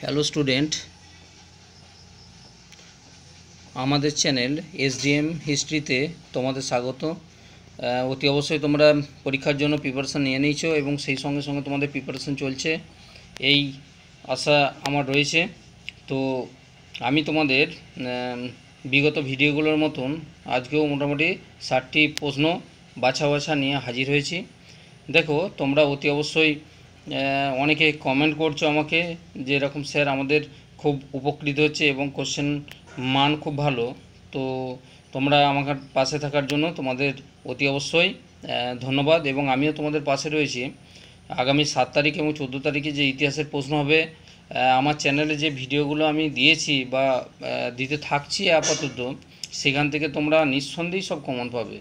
Hello student, আমাদের channel SDM হিস্ট্রিতে তোমাদের স্বাগত। অতি অবশ্যই তোমরা পরীক্ষার জন্য প্রিপারেশান নিয়ে নিয়েছো এবং সেই সঙ্গে সঙ্গে তোমাদের প্রিপারেশান চলছে, এই আশা আমার রয়েছে। তো আমি তোমাদের বিগত ভিডিওগুলোর মতন আজকেও মোটামুটি 60টি প্রশ্ন বাছা বাছা নিয়ে হাজির হয়েছি। দেখো, তোমরা অতি অবশ্যই অনেকে কমেন্ট করছো আমাকে যে এরকম স্যার আমাদের খুব উপকৃত হচ্ছে এবং কোশ্চেন মান খুব ভালো। তো তোমরা আমার পাশে থাকার জন্য তোমাদের অতি অবশ্যই ধন্যবাদ এবং আমিও তোমাদের পাশে রয়েছি। আগামী 7 তারিখ এবং 14 তারিখে যে ইতিহাসের প্রশ্ন হবে, আমার চ্যানেলে যে ভিডিওগুলো আমি দিয়েছি বা দিতে থাকছি আপাতত, সেখান থেকে তোমরা নিঃসন্দেহেই সব কমন পাবে,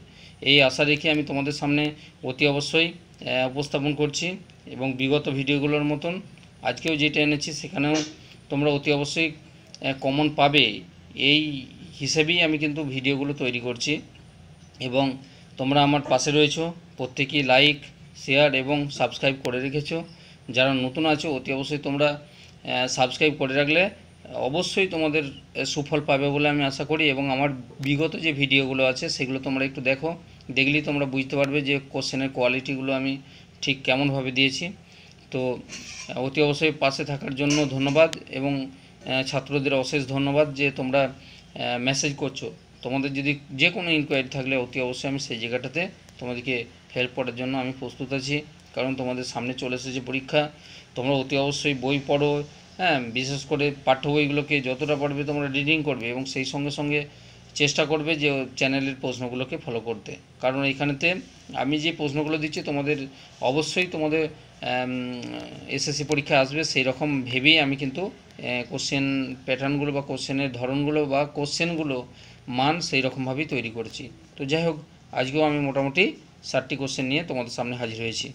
এই আশা রেখে আমি তোমাদের সামনে অতি অবশ্যই উপস্থাপন করছি। এবং বিগত ভিডিওগুলোর মতন আজকেও যেটা এনেছি সেখানেও তোমরা অতি অবশ্যই কমন পাবে, এই হিসেবেই আমি কিন্তু ভিডিওগুলো তৈরি করছি। এবং তোমরা আমার পাশে রয়েছো, প্রত্যেকেই লাইক, শেয়ার এবং সাবস্ক্রাইব করে রেখেছো। যারা নতুন আছো অতি অবশ্যই তোমরা সাবস্ক্রাইব করে রাখলে অবশ্যই তোমাদের সুফল পাবে বলে আমি আশা করি। এবং আমার বিগত যে ভিডিওগুলো আছে সেগুলো তোমরা একটু দেখো, দেখলেই তোমরা বুঝতে পারবে যে কোশ্চেনের কোয়ালিটিগুলো আমি ঠিক কেমনভাবে দিয়েছি। তো অতি অবশ্যই পাশে থাকার জন্য ধন্যবাদ এবং ছাত্রদের অশেষ ধন্যবাদ যে তোমরা মেসেজ করছো। তোমাদের যদি যে কোনো ইনকোয়ারি থাকলে অতি অবশ্যই আমি সেই জায়গাটাতে তোমাদেরকে হেল্প করার জন্য আমি প্রস্তুত আছি, কারণ তোমাদের সামনে চলে এসেছে পরীক্ষা। তোমরা অতি অবশ্যই বই পড়ো, বিশেষ করে পাঠ্য বইগুলোকে যতটা পারবে তোমরা রিডিং করবে এবং সেই সঙ্গে সঙ্গে চেষ্টা করবে যে চ্যানেলের প্রশ্নগুলোকে ফলো করতে, কারণ এইখানেতে আমি যে প্রশ্নগুলো দিচ্ছি তোমাদের অবশ্যই তোমাদের এসএসসি পরীক্ষা আসবে সেই রকম ভেবেই আমি কিন্তু কোশ্চেন প্যাটার্নগুলো বা কোশ্চেনের ধরনগুলো বা কোশ্চেনগুলো মান সেই রকমভাবেই তৈরি করেছি। তো যাই হোক, আজকেও আমি মোটামুটি 60টি কোশ্চেন নিয়ে তোমাদের সামনে হাজির হয়েছি।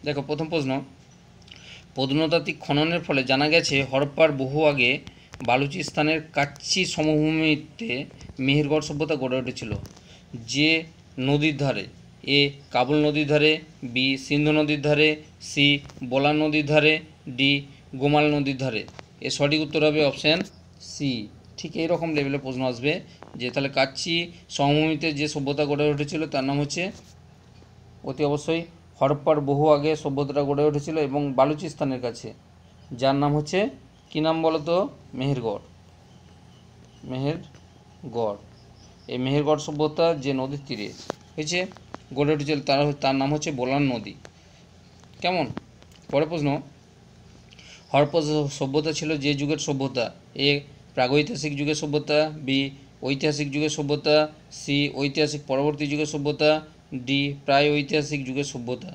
দেখো, প্রথম প্রশ্ন, প্রত্নতাত্ত্বিক খননের ফলে জানা গেছে হরপ্পার বহু আগে বালুচিস্তানের কাচ্চি সমভূমিতে মেহেরগড় সভ্যতা গড়ে উঠেছিল। যে নদীর ধারে? এ কাবুল নদীর ধারে, বি সিন্ধু নদীর ধারে, সি বোলান নদীর ধারে, ডি গোমাল নদীর ধারে। এর সঠিক উত্তর হবে অপশান সি। ঠিক এইরকম লেভেলের প্রশ্ন আসবে যে তাহলে কাচ্চি সমভূমিতে যে সভ্যতা গড়ে উঠেছিল তার নাম হচ্ছে অতি অবশ্যই হরপ্পার বহু আগে সভ্যতাটা গড়ে উঠেছিল এবং বালুচিস্তানের কাছে, যার নাম হচ্ছে কী নাম বলো তো? মেহেরগড়। মেহেরগড়, এই মেহেরগড় সভ্যতা যে নদীর তীরে হয়েছে গড়ে উঠেছিল তার নাম হচ্ছে বোলান নদী। কেমন? পরের প্রশ্ন, হরপ্পা সভ্যতা ছিল যে যুগের সভ্যতা? এ প্রাগৈতিহাসিক যুগের সভ্যতা, বি ঐতিহাসিক যুগের সভ্যতা, সি ঐতিহাসিক পরবর্তী যুগের সভ্যতা, ডি প্রায় ঐতিহাসিক যুগের সভ্যতা।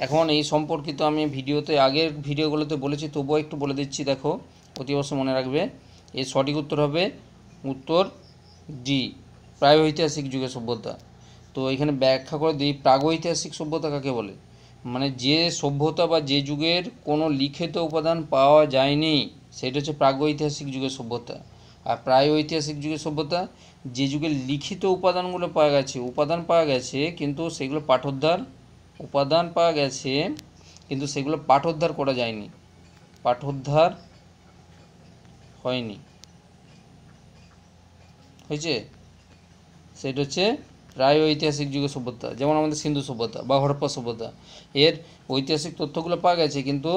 এখন এই সম্পর্কিত আমি ভিডিওতে আগের ভিডিওগুলোতে বলেছি, তবুও একটু বলে দিচ্ছি। দেখো, অতি অবশ্যই মনে রাখবে, এর সঠিক উত্তর হবে উত্তর ডি, প্রায় ঐতিহাসিক যুগের সভ্যতা। তো এখানে ব্যাখ্যা করে দিই, প্রাগৈতিহাসিক সভ্যতা কাকে বলে? মানে যে সভ্যতা বা যে যুগের কোনো লিখিত উপাদান পাওয়া যায়নি সেটা হচ্ছে প্রাগৈতিহাসিক যুগের সভ্যতা। আর প্রায় ঐতিহাসিক যুগের সভ্যতা যে যুগের লিখিত উপাদান পাওয়া গেছে কিন্তু সেগুলো পাঠোদ্ধার করা যায়নি, পাঠোদ্ধার হয়নি, হয়েছে, সেটা হচ্ছে প্রায় ঐতিহাসিক যুগের সভ্যতা। যেমন আমাদের সিন্ধু সভ্যতা বা হরপ্পা সভ্যতা, এর ঐতিহাসিক তথ্যগুলো পাওয়া গেছে কিন্তু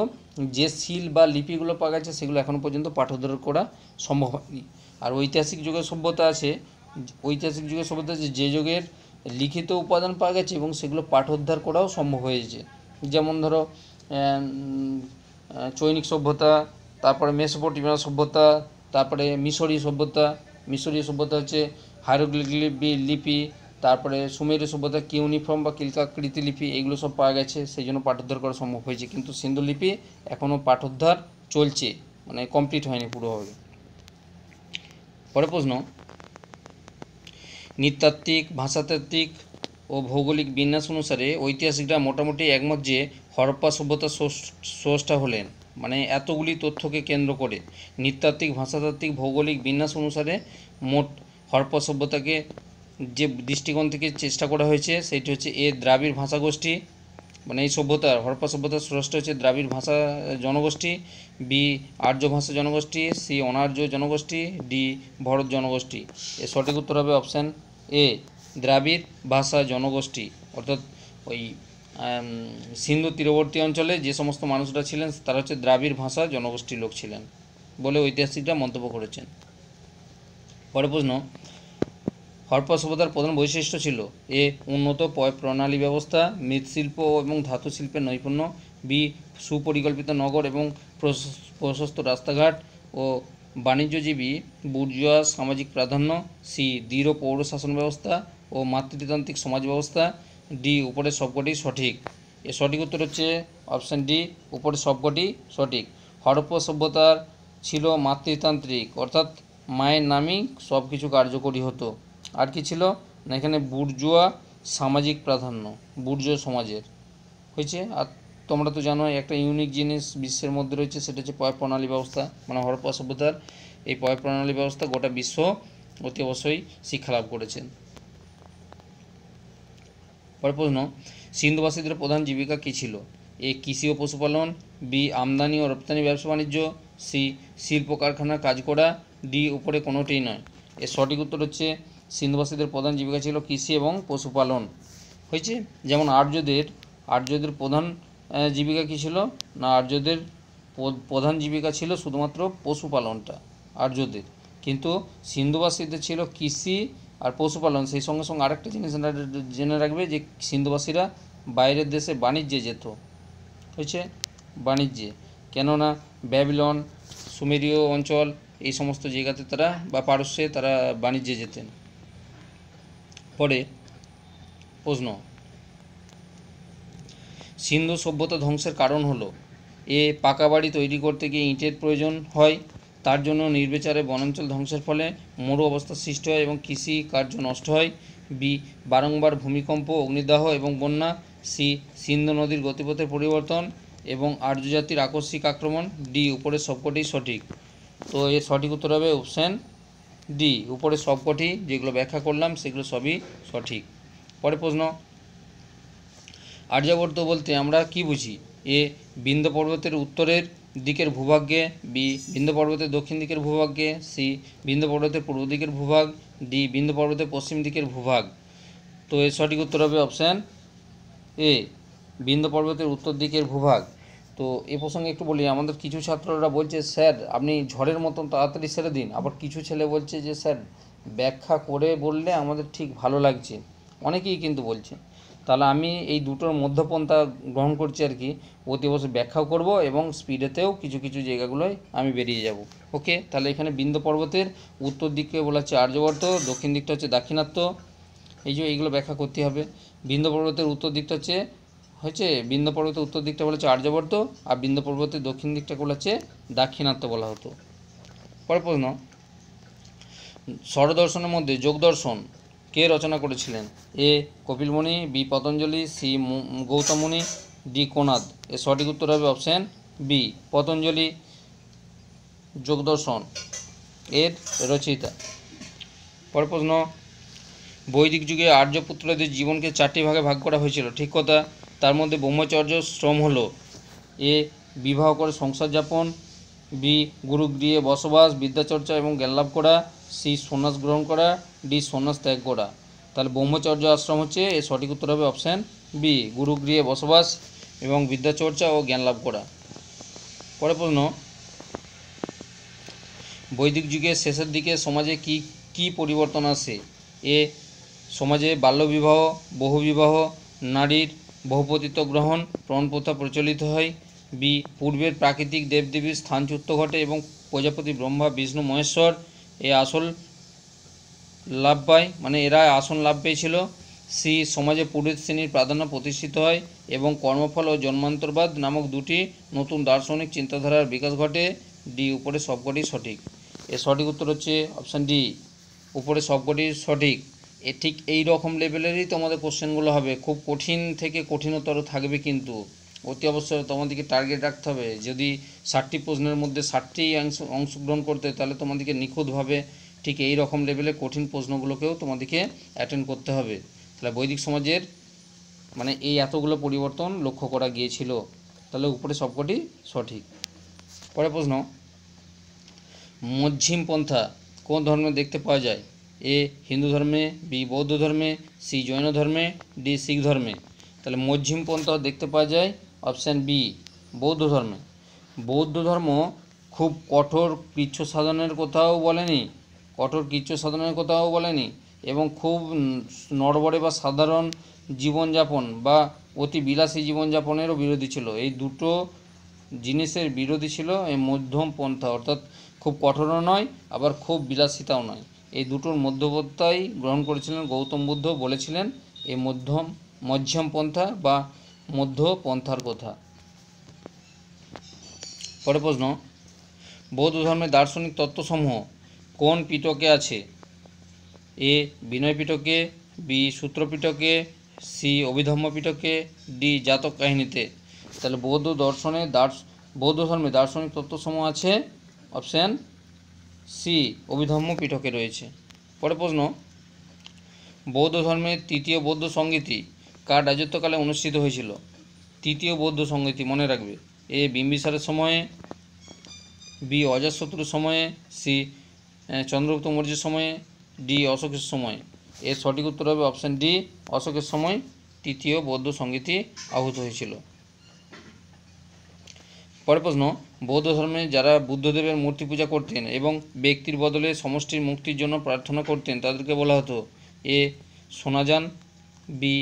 যে সিল বা লিপিগুলো পাওয়া গেছে সেগুলো এখনও পর্যন্ত পাঠোদ্ধার করা সম্ভব হয়নি। আর ঐতিহাসিক যুগের সভ্যতা আছে, যে যুগের লিখিত উপাদান পাওয়া গেছে এবং সেগুলো পাঠোদ্ধার করাও সম্ভব হয়েছে। যেমন ধরো চৈনিক সভ্যতা, তারপরে মেসোপটেমিয়া সভ্যতা, তারপরে মিশরীয় সভ্যতা হচ্ছে হাইরোগ্লিফ লিপি, তারপরে সুমেরীয় সভ্যতা কিউনিফর্ম বা কিলকাকৃতি লিপি, এগুলো সব পাওয়া গেছে, সেই জন্য পাঠোদ্ধার করা সম্ভব হয়েছে। কিন্তু সিন্ধু লিপি এখনও পাঠোদ্ধার চলছে, মানে কমপ্লিট হয়নি পুরোভাবে। পরের প্রশ্ন, নৃতাত্ত্বিক, ভাষাতাত্ত্বিক ও ভৌগোলিক বিন্যাস অনুসারে ঐতিহাসিকরা মোটামুটি একমত যে হরপ্পা সভ্যতার স্রষ্টা হলেন। মানে এতগুলি তথ্যকে কেন্দ্র করে নৃতাত্ত্বিক, ভাষাতাত্ত্বিক, ভৌগোলিক বিন্যাস অনুসারে মোট হরপ্পা সভ্যতাকে যে দৃষ্টিকোণ থেকে চেষ্টা করা হয়েছে সেটি হচ্ছে এ দ্রাবিড় ভাষাগোষ্ঠী, মানে এই সভ্যতার হরপ্পা সভ্যতার স্রষ্টা হচ্ছে দ্রাবিড় ভাষা জনগোষ্ঠী, বি আর্য ভাষা জনগোষ্ঠী, সি অনার্য জনগোষ্ঠী, ডি ভরত জনগোষ্ঠী। এর সঠিক উত্তর হবে অপশান এ দ্রাবিড় ভাষা জনগোষ্ঠী। অর্থাৎ ওই সিন্ধু তীরবর্তী অঞ্চলে যে সমস্ত মানুষরা ছিলেন তারা হচ্ছে দ্রাবিড় ভাষা জনগোষ্ঠীর লোক ছিলেন বলে ঐতিহাসিকরা মন্তব্য করেছেন। পরের প্রশ্ন, হরপ্পা সভ্যতার প্রধান বৈশিষ্ট্য ছিল এ উন্নত প্রণালী ব্যবস্থা, মৃৎশিল্প এবং ধাতু শিল্পের নৈপুণ্য, বি সুপরিকল্পিত নগর এবং প্রশস্ত রাস্তাঘাট ও বাণিজ্যজীবী বুর্জোয়া সামাজিক প্রাধান্য, সি দৃঢ় পৌর শাসন ব্যবস্থা ও মাতৃতান্ত্রিক সমাজ ব্যবস্থা, ডি উপরের সবকটি সঠিক। এর সঠিক উত্তর হচ্ছে অপশান ডি উপরের সবকটি সঠিক। হরপ্পা সভ্যতার ছিল মাতৃতান্ত্রিক, অর্থাৎ মায়ের নামেই সব কিছু কার্যকরী হতো। আর কি ছিল না, এখানে বুর্জোয়া সামাজিক প্রাধান্য, বুর্জোয়া সমাজের হয়েছে। আর তোমরা তো জানো একটা ইউনিক জিনিস বিশ্বের মধ্যে রয়েছে, সেটা হচ্ছে পয় প্রণালী ব্যবস্থা। মানে হরপ্পা সভ্যতার এই পয় প্রণালী ব্যবস্থা গোটা বিশ্ব অতি অবশ্যই শিক্ষা লাভ করেছেন। পরের প্রশ্ন, সিন্ধুবাসীদের প্রধান জীবিকা কী ছিল? এ কৃষি ও পশুপালন, বি আমদানি ও রপ্তানি ব্যবসা বাণিজ্য, সি শিল্প কারখানার কাজ করা, ডি উপরে কোনোটিই নয়। এর সঠিক উত্তর হচ্ছে সিন্ধুবাসীদের প্রধান জীবিকা ছিল কৃষি এবং পশুপালন হয়েছে। যেমন আর্যদের প্রধান জীবিকা কী ছিল না, আর্যদের প্রধান জীবিকা ছিল শুধুমাত্র পশুপালনটা আর্যদের, কিন্তু সিন্ধুবাসীদের ছিল কৃষি আর পশুপালন। সেই সঙ্গে সঙ্গে আরেকটা জিনিস জেনে রাখবে যে সিন্ধুবাসীরা বাইরের দেশে বাণিজ্যে যেত হয়েছে, বাণিজ্যে, কেননা ব্যাবিলন, সুমেরীয় অঞ্চল এই সমস্ত জায়গাতে তারা বা পারস্যে তারা বাণিজ্যে যেতেন। পরে প্রশ্ন, সিন্ধু সভ্যতা ধ্বংসের কারণ হলো এ পাকা বাড়ি তৈরি করতে গিয়ে ইটের প্রয়োজন হয়, তার জন্য নির্বিচারে বনাঞ্চল ধ্বংসের ফলে মরু অবস্থার সৃষ্টি হয় এবং কৃষি কার্য নষ্ট হয়, বি বারংবার ভূমিকম্প, অগ্নিদাহ এবং বন্যা, সি সিন্ধু নদীর গতিপথের পরিবর্তন এবং আর্য জাতির আকস্মিক আক্রমণ, ডি উপরের সবকটি সঠিক। তো এর সঠিক উত্তর হবে অপশান ডি উপরের সবকটি, যেগুলো ব্যাখ্যা করলাম সেগুলো সবই সঠিক। পরে প্রশ্ন, আর্যাবর্ত বলতে আমরা কি বুঝি? এ বিন্ধ্য পর্বতের উত্তরের দিকের ভূভাগে, বি বিন্ধ্য পর্বতের দক্ষিণ দিকের ভূভাগে, সি বিন্ধ্য পর্বতের পূর্ব দিকের ভূভাগ, ডি বিন্ধ্য পর্বতের পশ্চিম দিকের ভূভাগ। তো এর সঠিক উত্তর হবে অপশান এ বিন্ধ্য পর্বতের উত্তর দিকের ভূভাগ। তো এ প্রসঙ্গে একটু বলি, আমাদের কিছু ছাত্ররা বলছে স্যার আপনি ঝড়ের মতন তাড়াতাড়ি সেরে দিন, আবার কিছু ছেলে বলছে যে স্যার ব্যাখ্যা করে বললে আমাদের ঠিক ভালো লাগছে, অনেকেই কিন্তু বলছে। তাহলে আমি এই দুটোর মধ্যপন্থা গ্রহণ করছি আর কি, অতি অবশ্যই ব্যাখ্যাও করব এবং স্পিডেতেও কিছু কিছু জায়গাগুলোয় আমি বেরিয়ে যাব। ওকে, তাহলে এখানে বিন্ধ্য পর্বতের উত্তর দিককে বলা হচ্ছে আর্যবর্ত, দক্ষিণ দিকটা হচ্ছে দাক্ষিণাত্য। এই যে এইগুলো ব্যাখ্যা করতে হবে। বিন্ধ্য পর্বতের উত্তর দিকটা হচ্ছে বিন্ধ্য পর্বতের উত্তর দিকটা বলা হচ্ছে আর্যবর্ত, আর বিন্ধ্য পর্বতের দক্ষিণ দিকটাকে বলা হচ্ছে দাক্ষিণাত্য বলা হতো। পরের প্রশ্ন, ষড়দর্শনের মধ্যে যোগদর্শন কে রচনা করেছিলেন? এ কপিলমুনি, বি পতঞ্জলি, সি গৌতম মুনি, ডি কোনাদ। এর সঠিক উত্তর হবে অপশান বি পতঞ্জলি যোগদর্শন এর রচয়িতা। পরের প্রশ্ন, বৈদিক যুগে আর্যপুত্রদের জীবনকে 4টি ভাগে ভাগ করা হয়েছিল, ঠিক কথা। তার মধ্যে ব্রহ্মচর্য শ্রম হলো এ বিবাহ করে সংসার যাপন, বি গুরুগৃহে বসবাস, বিদ্যাচর্চা এবং জ্ঞানলাভ করা, সি সন্ন্যাস গ্রহণ করা, ডি সন্ন্যাস ত্যাগ করা। তাহলে ব্রহ্মচর্য আশ্রম হচ্ছে এর সঠিক উত্তর হবে অপশান বি গুরুগৃহে বসবাস এবং বিদ্যাচর্চা ও জ্ঞান লাভ করা। পরের প্রশ্ন, বৈদিক যুগের শেষের দিকে সমাজে কি কি পরিবর্তন আসে? এ সমাজে বাল্যবিবাহ, বহুবিবাহ, নারীর বহুপতিত্ব গ্রহণ, প্রণপ্রথা প্রচলিত হয়, বি পূর্বের প্রাকৃতিক দেবদেবীর স্থানচ্যুত ঘটে এবং প্রজাপতি ব্রহ্মা বিষ্ণু মহেশ্বর আসল লাভ পায়, মানে এরা আসন লাভ পেয়েছিল, সি সমাজে পুরোহিত শ্রেণীর প্রাধান্য প্রতিষ্ঠিত হয় এবং কর্মফল ও জন্মান্তরবাদ নামক দুটি নতুন দার্শনিক চিন্তাধারার বিকাশ ঘটে, ডি উপরে সবকটি সঠিক। এর সঠিক উত্তর হচ্ছে অপশান ডি উপরে সবকটি সঠিক। ঠিক এই রকম লেভেলেরই তোমাদের কোশ্চেনগুলো হবে, খুব কঠিন থেকে কঠিনতর থাকবে, কিন্তু অতি অবশ্যই তোমাদেরকে টার্গেট রাখতে হবে। যদি 60টি প্রশ্নের মধ্যে 60টি অংশগ্রহণ করতে, তাহলে তোমাদেরকে নিখুঁতভাবে ঠিক এই রকম লেভেলের কঠিন প্রশ্নগুলোকেও তোমাদেরকে অ্যাটেন্ড করতে হবে। তাহলে বৈদিক সমাজের মানে এই এতগুলো পরিবর্তন লক্ষ্য করা গিয়েছিল। তাহলে উপরে সবকটি সঠিক। পরের প্রশ্ন, মধ্যম পন্থা কোন ধর্মে দেখতে পাওয়া যায়? এ হিন্দু ধর্মে, বি বৌদ্ধ ধর্মে, সি জৈন ধর্মে, ডি শিখ ধর্মে। তাহলে মধ্যম পন্থা দেখতে পাওয়া যায় অপশান বি বৌদ্ধ ধর্মে। বৌদ্ধ ধর্ম খুব কঠোর কৃচ্ছ সাধনের কথাও বলেনি, এবং খুব নড়বড়ে বা সাধারণ জীবনযাপন বা অতি বিলাসী জীবনযাপনেরও বিরোধী ছিল। এই দুটো জিনিসের বিরোধী ছিল এই মধ্যম পন্থা, অর্থাৎ খুব কঠোরও নয় আবার খুব বিলাসিতাও নয়। এই দুটোর মধ্যবর্তাই গ্রহণ করেছিলেন গৌতম বুদ্ধ, বলেছিলেন এই মধ্যম পন্থা বা মধ্য পন্থার কথা। পরের প্রশ্ন, বৌদ্ধ ধর্মের দার্শনিক তত্ত্বসমূহ কোন পিটকে আছে? এ বিনয় পিটকে, বি সূত্র পিটকে, সি অভিধম্ম পিটকে, ডি জাতক কাহিনীতে। তাহলে বৌদ্ধ ধর্মে দার্শনিক তত্ত্বসমূহ আছে অপশান সি অভিধম্ম পিটকে রয়েছে। পরের প্রশ্ন, বৌদ্ধ ধর্মের তৃতীয় বৌদ্ধ সংগীতি কার রাজত্বকালে অনুষ্ঠিত হয়েছিল? তৃতীয় বৌদ্ধ সংগীতি মনে রাখবে, এ বিম্বিসারের সময়ে, বি অজাতশত্রুর সময়ে, সি চন্দ্রগুপ্ত মৌর্যের সময়ে, ডি অশোকের সময়। এর সঠিক উত্তর হবে অপশান ডি অশোকের সময় তৃতীয় বৌদ্ধ সংগীতি আহুত হয়েছিল। পরের প্রশ্ন, বৌদ্ধ ধর্মে যারা বুদ্ধদেবের মূর্তি পূজা করতেন এবং ব্যক্তির বদলে সমষ্টির মুক্তির জন্য প্রার্থনা করতেন তাদেরকে বলা হতো এ সোনাযান, B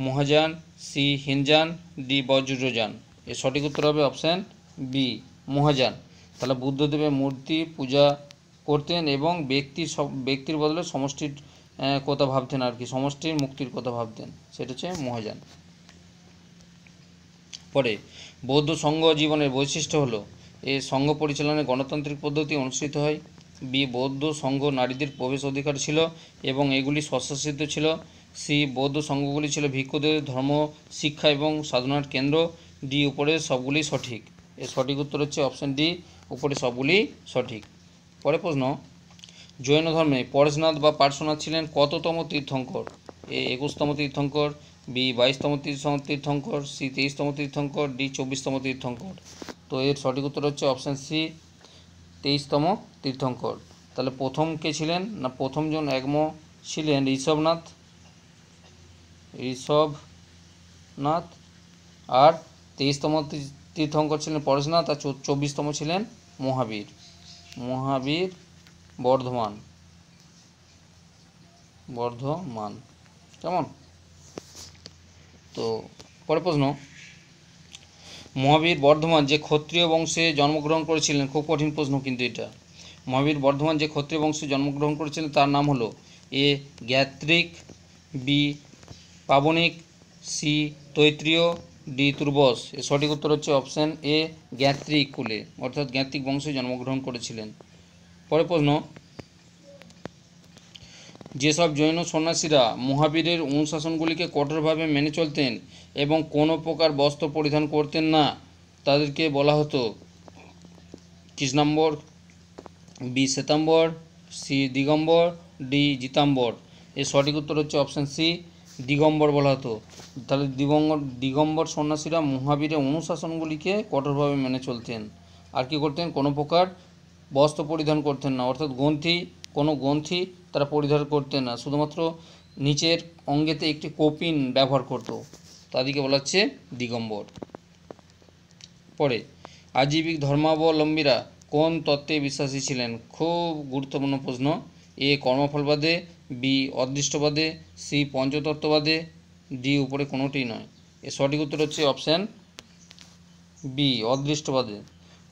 Mahayana, C Hinayana, D Vajrayana. এর সঠিক উত্তর হবে অপশান বি মহাযান। তাহলে বুদ্ধদেবের মূর্তি পূজা করতেন এবং ব্যক্তির বদলে সমষ্টির কথা ভাবতেন, আর কি সমষ্টির মুক্তির কথা ভাবতেন, সেটা হচ্ছে মহাযান। পরে বৌদ্ধ সংঘ জীবনের বৈশিষ্ট্য হলো এ সংঘ পরিচালনায় গণতান্ত্রিক পদ্ধতি অনুষ্ঠিত হয়, বি বৌদ্ধ সংঘ নারীদের প্রবেশ অধিকার ছিল এবং এগুলি স্বশাসিত ছিল, সি বৌদ্ধ সংঘগুলি ছিল ভিক্ষুদের ধর্ম শিক্ষা এবং সাধনার কেন্দ্র, ডি উপরের সবগুলি সঠিক। এর সঠিক উত্তর হচ্ছে অপশান ডি উপরে সবগুলি সঠিক। পরের প্রশ্ন, জৈন ধর্মে পরেশনাথ বা পার্শ্বনাথ ছিলেন কততম তীর্থঙ্কর? এ 21তম তীর্থঙ্কর, বি 22তম তীর্থঙ্কর, সি 23তম তীর্থঙ্কর, ডি 24তম তীর্থঙ্কর। তো এর সঠিক উত্তর হচ্ছে অপশান সি 23তম তীর্থঙ্কর। তাহলে প্রথম কে ছিলেন না, প্রথমজন একম ছিলেন ঋষভনাথ, আর 23তম তীর্থঙ্কর ছিলেন পরেশনাথ, আর 24তম ছিলেন মহাবীর বর্ধমান। কেমন? তো পরের প্রশ্ন, মহাবীর বর্ধমান যে ক্ষত্রিয় বংশে জন্মগ্রহণ করেছিলেন, খুব কঠিন প্রশ্ন কিন্তু এটা। মহাবীর বর্ধমান যে ক্ষত্রিয় বংশে জন্মগ্রহণ করেছিলেন তার নাম হলো এ জ্ঞাত্রিক, বি পাবনিক, সি তৈত্রীয়, ডি তুর্বস। এর সঠিক উত্তর হচ্ছে অপশান এ জ্ঞাত্রিক কুলে, অর্থাৎ জ্ঞাত্রিক বংশে জন্মগ্রহণ করেছিলেন। পরের প্রশ্ন, যেসব জৈন সন্ন্যাসীরা মহাবীরের অনুশাসনগুলিকে কঠোরভাবে মেনে চলতেন এবং কোনো প্রকার বস্ত্র পরিধান করতেন না তাদেরকে বলা হতো কৃষ্ণাম্বর, বি শ্বেতাম্বর, সি দিগম্বর, ডি জিতাম্বর। এর সঠিক উত্তর হচ্ছে অপশান সি দিগম্বর বলা হতো। তাহলে দিগম্বর সন্ন্যাসীরা মহাবীরের অনুশাসনগুলিকে কঠোরভাবে মেনে চলতেন, আর কি করতেন, কোনো প্রকার বস্ত্র পরিধান করতেন না, অর্থাৎ কোনো গ্রন্থি তারা পরিধান করতেন না, শুধুমাত্র নিচের অঙ্গেতে একটি কপিন ব্যবহার করত, তাদেরকে বলা হচ্ছে দিগম্বর। পরে আজীবিক ধর্মাবলম্বীরা কোন তত্ত্বে বিশ্বাসী ছিলেন? খুব গুরুত্বপূর্ণ প্রশ্ন। এ কর্মফলবাদে, বি অদৃষ্টবাদে, সি পঞ্চতত্ত্ববাদে, ডি উপরে কোনোটি নয়। এর সঠিক উত্তর হচ্ছে অপশান বি অদৃষ্টবাদে,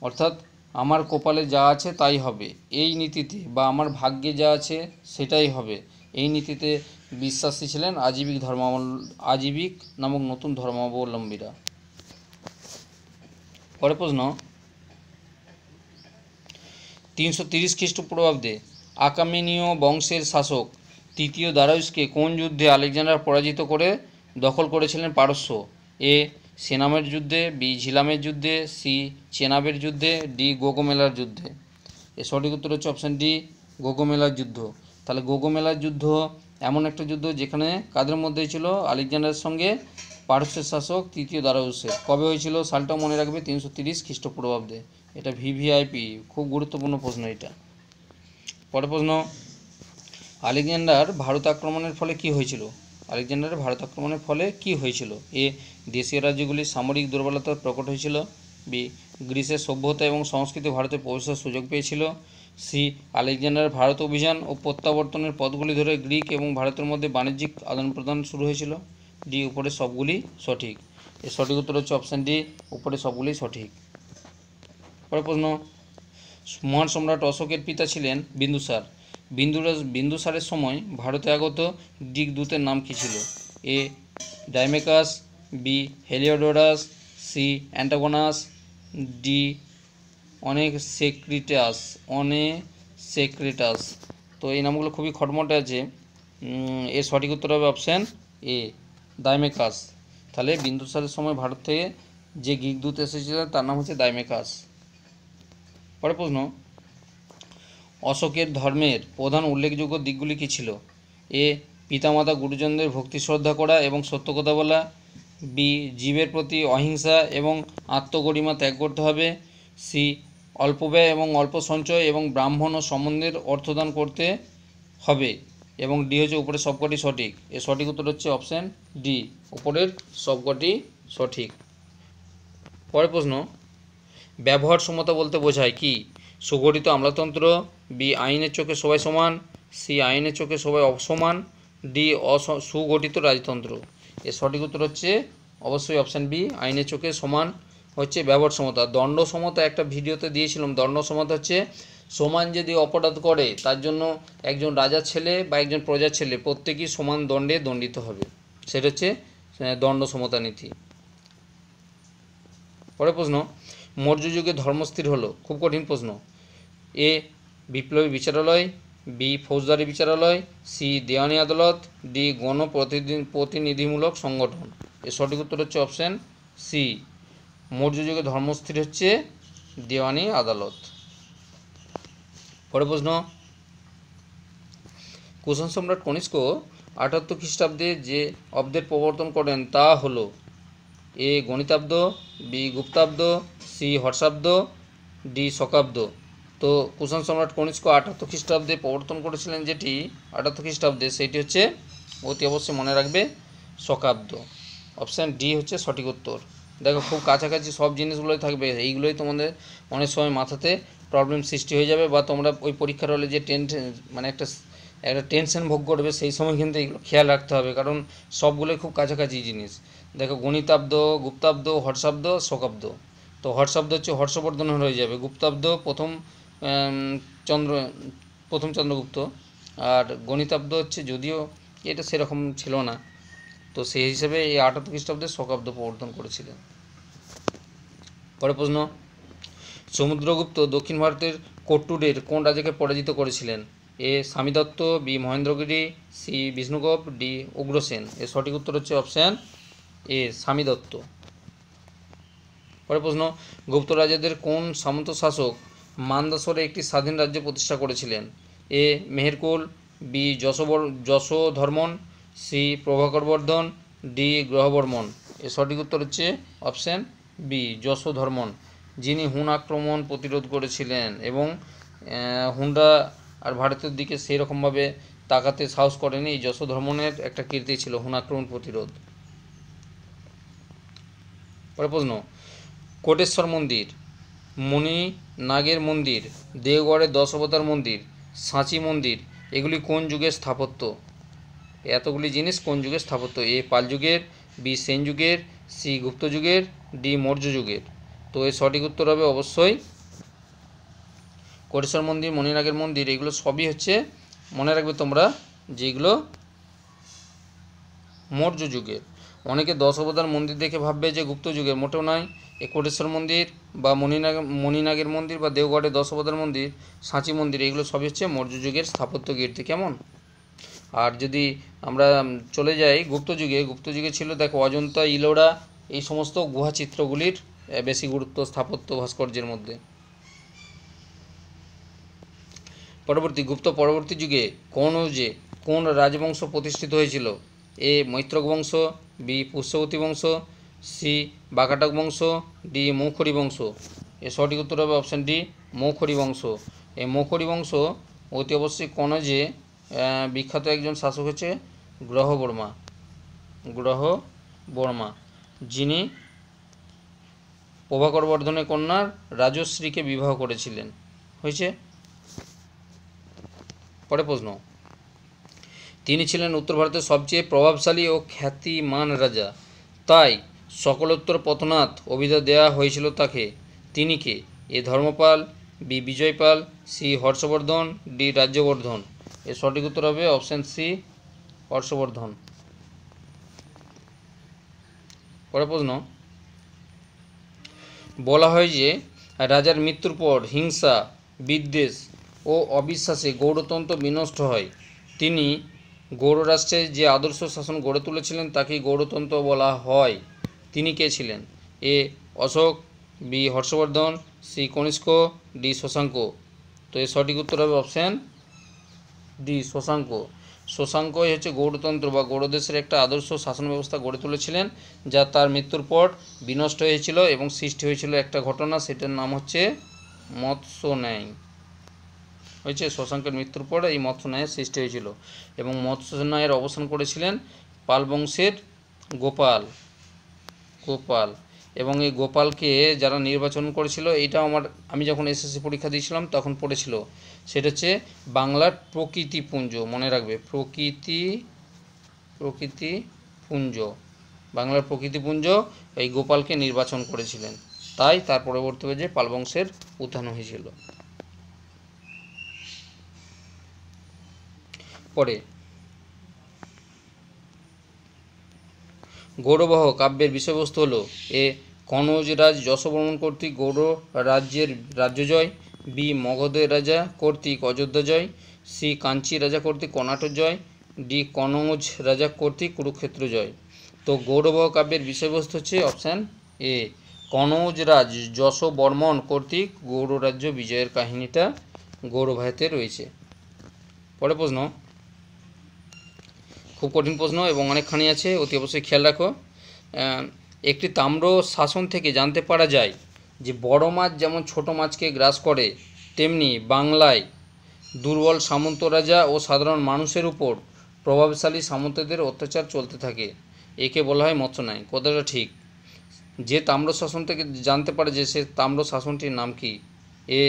অর্থাৎ আমার কপালে যা আছে তাই হবে এই নীতিতে, বা আমার ভাগ্যে যা আছে সেটাই হবে এই নীতিতে বিশ্বাসী ছিলেন আজীবিক নামক নতুন ধর্মাবলম্বীরা। পরের প্রশ্ন, 330 খ্রিস্টপূর্বাব্দে আকামেনীয় বংশের শাসক তৃতীয় দারায়ুসকে কোন যুদ্ধে আলেকজান্ডার পরাজিত করে দখল করেছিলেন পারস্য? এ সেনামের যুদ্ধে, বি ঝিলামের যুদ্ধে, সি চেনাবের যুদ্ধে, ডি গোগমেলার যুদ্ধে। এর সঠিক উত্তর হচ্ছে অপশান ডি গোগমেলার যুদ্ধ। তাহলে গোগমেলার যুদ্ধ এমন একটা যুদ্ধ যেখানে কাদের মধ্যে ছিল, আলেকজান্ডারের সঙ্গে পারস্যের শাসক তৃতীয় দারায়ুসের। কবে হয়েছিল সালটাও মনে রাখবে, 330 খ্রিস্টপূর্বাব্দে। এটা ভিভিআইপি, খুব গুরুত্বপূর্ণ প্রশ্ন এটা। পরের প্রশ্ন, আলেকজান্ডার ভারত আক্রমণের ফলে কি হয়েছিল? আলেকজান্ডারের ভারত আক্রমণের ফলে কি হয়েছিল? এ, দেশীয় রাজ্যগুলির সামরিক দুর্বলতা প্রকট হয়েছিল। বি, গ্রিসের সভ্যতা এবং সংস্কৃতি ভারতে প্রবেশের সুযোগ পেয়েছিল। সি, আলেকজান্ডার ভারত অভিযান ও প্রত্যাবর্তনের পথগুলি ধরে গ্রিক এবং ভারতের মধ্যে বাণিজ্যিক আদান প্রদান শুরু হয়েছিল। ডি, উপরে সবগুলি সঠিক। এর সঠিক উত্তর হচ্ছে অপশান ডি, উপরে সবগুলি সঠিক। পরের প্রশ্ন, মহান সম্রাট অশোকের পিতা ছিলেন বিন্দুসার। বিন্দুসারের সময় ভারতে আগত গ্রিক দূতের নাম কী ছিল? এ, ডাইমেকাস, বি, হেলিওডোরাস, সি, অ্যান্টাগোনাস, ডি, অনেসেক্রিটাস। তো এই নামগুলো খুবই খটমটে আছে। এর সঠিক উত্তর হবে অপশান এ, ডাইমেকাস। তাহলে বিন্দুসারের সময় ভারত থেকে যে গ্রিক দূত এসেছিলেন তার নাম হচ্ছে ডাইমেকাস। পরের প্রশ্ন, অশোকের ধর্মের প্রধান উল্লেখযোগ্য দিকগুলি কী ছিল? এ, পিতামাতা গুরুজনদের ভক্তি শ্রদ্ধা করা এবং সত্য কথা বলা। বি, জীবের প্রতি অহিংসা এবং আত্মগরিমা ত্যাগ করতে হবে। সি, অল্প ব্যয় এবং অল্প সঞ্চয় এবং ব্রাহ্মণ ও সম্বন্ধের অর্থদান করতে হবে। এবং ডি হচ্ছে উপরের সবকটি সঠিক। এর সঠিক উত্তর হচ্ছে অপশান ডি, উপরের সবকটি সঠিক। পরের প্রশ্ন, ব্যবহার সমতা বলতে বোঝায় কি? সুগঠিত আমলাতন্ত্র। বি, আইনের চোখে সবাই সমান। সি, আইনের চোখে সবাই অসমান। ডি, সুগঠিত রাজতন্ত্র। এর সঠিক উত্তর হচ্ছে অবশ্যই অপশান বি, আইনের চোখে সমান হচ্ছে ব্যবহার সমতা। দণ্ড সমতা একটা ভিডিওতে দিয়েছিলাম। দণ্ড সমতা হচ্ছে সমান যদি অপরাধ করে তার জন্য একজন রাজার ছেলে বা একজন প্রজার ছেলে প্রত্যেকেই সমান দণ্ডে দণ্ডিত হবে, সেটা হচ্ছে দণ্ড সমতা নীতি। পরের প্রশ্ন, মৌর্য যুগে ধর্মস্থির হলো। খুব কঠিন প্রশ্ন। এ, বিপ্লবী বিচারালয়। বি, ফৌজদারি বিচারালয়। সি, দেওয়ানি আদালত। ডি, প্রতিনিধিমূলক সংগঠন। এর সঠিক উত্তর হচ্ছে অপশান সি, মৌর্য যুগে ধর্মস্থির হচ্ছে দেওয়ানি আদালত। পরের প্রশ্ন, কুষাণ সম্রাট কনিষ্ক 78 খ্রিস্টাব্দে যে অব্দের প্রবর্তন করেন তা হলো? এ, গণিতাব্দ। বি, গুপ্তাব্দ। সি, হর্ষাব্দ। ডি, শকাব্দ। তো কুষাণ সম্রাট কনিষ্ক 78 খ্রিস্টাব্দে প্রবর্তন করেছিলেন যেটি 78 খ্রিস্টাব্দে, সেটি হচ্ছে অতি অবশ্যই মনে রাখবে শকাব্দ। অপশান ডি হচ্ছে সঠিক উত্তর। দেখো খুব কাছাকাছি সব জিনিসগুলোই থাকবে, এইগুলোই তোমাদের অনেক সময় মাথাতে প্রবলেম সৃষ্টি হয়ে যাবে, বা তোমরা ওই পরীক্ষার হলে যে মানে একটা টেনশন ভোগ করবে সেই সময় কিন্তু এগুলো খেয়াল রাখতে হবে, কারণ সবগুলোই খুব কাছাকাছি জিনিস। দেখো গণিতাব্দ, গুপ্তাব্দ, হর্ষাব্দ, শকাব্দ। তো হর্ষাব্দ হচ্ছে হর্ষবর্ধনের হয়ে যাবে। গুপ্তাব্দ প্রথম চন্দ্রগুপ্ত। আর গণিতাব্দ হচ্ছে, যদিও এটা সেরকম ছিল না, তো সেই হিসেবে এই 78 খ্রিস্টাব্দে শকাব্দ প্রবর্তন করেছিলেন। পরের প্রশ্ন, সমুদ্রগুপ্ত দক্ষিণ ভারতের কট্টুরের কোন রাজাকে পরাজিত করেছিলেন? A, Swamidatta. B, Mahendragiri. C, Vishnugupta. D, Ugrasen. এর সঠিক উত্তর হচ্ছে অপশান এ, স্বামীদত্ত। পরের প্রশ্ন, গুপ্ত রাজাদের কোন সামন্ত শাসক মান্দাসরে একটি স্বাধীন রাজ্য প্রতিষ্ঠা করেছিলেন? এ, মেহেরকুল। B, Yashodharman. C, Prabhakarvardhan. D, গ্রহবর্মন। এর সঠিক উত্তর হচ্ছে অপশান বি, যশোধর্মন, যিনি হুন আক্রমণ প্রতিরোধ করেছিলেন এবং হুনরা আর ভারতের দিকে সেই রকমভাবে তাকাতে সাহস করেনি। এই যশোধর্মনের একটা কীর্তি ছিল হুন আক্রমণ প্রতিরোধ। পরের প্রশ্ন, কোটেশ্বর মন্দির, মণিনাগের মন্দির, দেওগড়ের 10 অবতার মন্দির, সাঁচি মন্দির, এগুলি কোন যুগের স্থাপত্য? এতগুলি জিনিস কোন যুগের স্থাপত্য? এ, পাল যুগের। বি, সেন যুগের। সি, গুপ্ত যুগের। ডি, মৌর্য যুগের। তো এর সঠিক উত্তর হবে অবশ্যই কোটেশ্বর মন্দির, মণিনাগের মন্দির, এগুলো সবই হচ্ছে মনে রাখবে তোমরা যেগুলো মৌর্য যুগের। অনেকে 10 অবতার মন্দির দেখে ভাববে যে গুপ্ত যুগের, মোটেও নয়। এই কোটেশ্বর মন্দির বা মণিনাগের মন্দির বা দেওগড়ের 10 অবতার মন্দির, সাঁচি মন্দির, এগুলো সবই হচ্ছে মৌর্য যুগের স্থাপত্য কীর্তি। কেমন? আর যদি আমরা চলে যাই গুপ্ত যুগে ছিল, দেখো অজন্তা, ইলোরা, এই সমস্ত গুহা চিত্রগুলির বেশি গুরুত্ব স্থাপত্য ভাস্কর্যের মধ্যে। পরবর্তী, গুপ্ত পরবর্তী যুগে কোন রাজবংশ প্রতিষ্ঠিত হয়েছিল? এ মৈত্রক বংশ, বি পুষ্যবতী বংশ, সি বাকাটক বংশ, ডি মৌখরী বংশ। এর সঠিক উত্তর হবে অপশান ডি মৌখরী বংশ। এই মৌখরী বংশ অতি অবশ্যই কনৌজে বিখ্যাত একজন শাসক হচ্ছে গ্রহবর্মা, যিনি প্রভাকর বর্ধনের কন্যার রাজশ্রীকে বিবাহ করেছিলেন। হয়েছে। পরে প্রশ্ন, তিনি ছিলেন উত্তর ভারতের সবচেয়ে প্রভাবশালী ও খ্যাতিমান রাজা, তাই সকলোত্তর পথনাথ অভিধা দেওয়া হয়েছিল তাকে। তিনি কে? A Dharmapala, B Vijayapala, C Harshavardhana, D Rajyavardhana. এর সঠিক উত্তর হবে অপশান সি হর্ষবর্ধন। পরে প্রশ্ন, বলা হয় যে রাজার মৃত্যুর পর হিংসা, বিদ্বেষ ও অবিশ্বাসে গৌড়তন্ত্র বিনষ্ট হয়। তিনি গৌড় রাষ্ট্রের যে আদর্শ শাসন গড়ে তুলেছিলেন তাকেই গৌড়তন্ত্র বলা হয়। তিনি কে ছিলেন? A Ashoka, B Harshavardhana, C Kanishka, D Shashanka. তো এর সঠিক উত্তর হবে অপশান ডি শশাঙ্ক। শশাঙ্কই হচ্ছে গৌড়তন্ত্র বা গৌড়দেশের একটা আদর্শ শাসন ব্যবস্থা গড়ে তুলেছিলেন, যা তার মৃত্যুর পর বিনষ্ট হয়েছিল এবং সৃষ্টি হয়েছিল একটা ঘটনা, সেটার নাম হচ্ছে মৎস্য ন্যায়। হয়েছে, শশাঙ্কের মৃত্যুর পর এই মৎস্য ন্যায়ের সৃষ্টি হয়েছিল এবং মৎস্য ন্যায়ের অবসান করেছিলেন পাল বংশের গোপাল। এবং এই গোপালকে যারা নির্বাচন করেছিল, এইটাও আমি যখন এসএসসি পরীক্ষা দিয়েছিলাম তখন পড়েছিল। সেটা হচ্ছে বাংলার প্রকৃতিপুঞ্জ, মনে রাখবে, প্রকৃতিপুঞ্জ, বাংলার প্রকৃতিপুঞ্জ এই গোপালকে নির্বাচন করেছিলেন, তাই তার পরবর্তী যে পাল বংশের উত্থান হয়েছিল। পরে গৌড়বহ কাব্যের বিষয়বস্তু হলো এ কনৌজ রাজ যশবর্মন কর্তৃক গৌড় রাজ্যের রাজ্যজয়, বি মগধের রাজা কর্তৃক অযোধ্যা জয়, সি কাঞ্চি রাজা কর্তৃক কর্ণাটক জয়, ডি কনৌজ রাজা কর্তৃক কুরুক্ষেত্র জয়। তো গৌড়বহ কাব্যের বিষয়বস্তু হচ্ছে অপশান এ কনৌজ রাজ যশবর্মন কর্তৃক গৌড় রাজ্য বিজয়ের কাহিনীটা গৌড়ভাতে রয়েছে। পরে প্রশ্ন, খুব কঠিন প্রশ্ন এবং অনেকখানি আছে, অতি অবশ্যই খেয়াল রাখো। একটি তাম্র শাসন থেকে জানতে পারা যায় যে বড় মাছ যেমন ছোট মাছকে গ্রাস করে, তেমনি বাংলায় দুর্বল সামন্ত রাজা ও সাধারণ মানুষের উপর প্রভাবশালী সামন্তদের অত্যাচার চলতে থাকে। একে বলা হয় মৎস্য ন্যায়। কথাটা ঠিক। যে তাম্র শাসন থেকে জানতে পারে যে সে তাম্র শাসনটির নাম কি? এ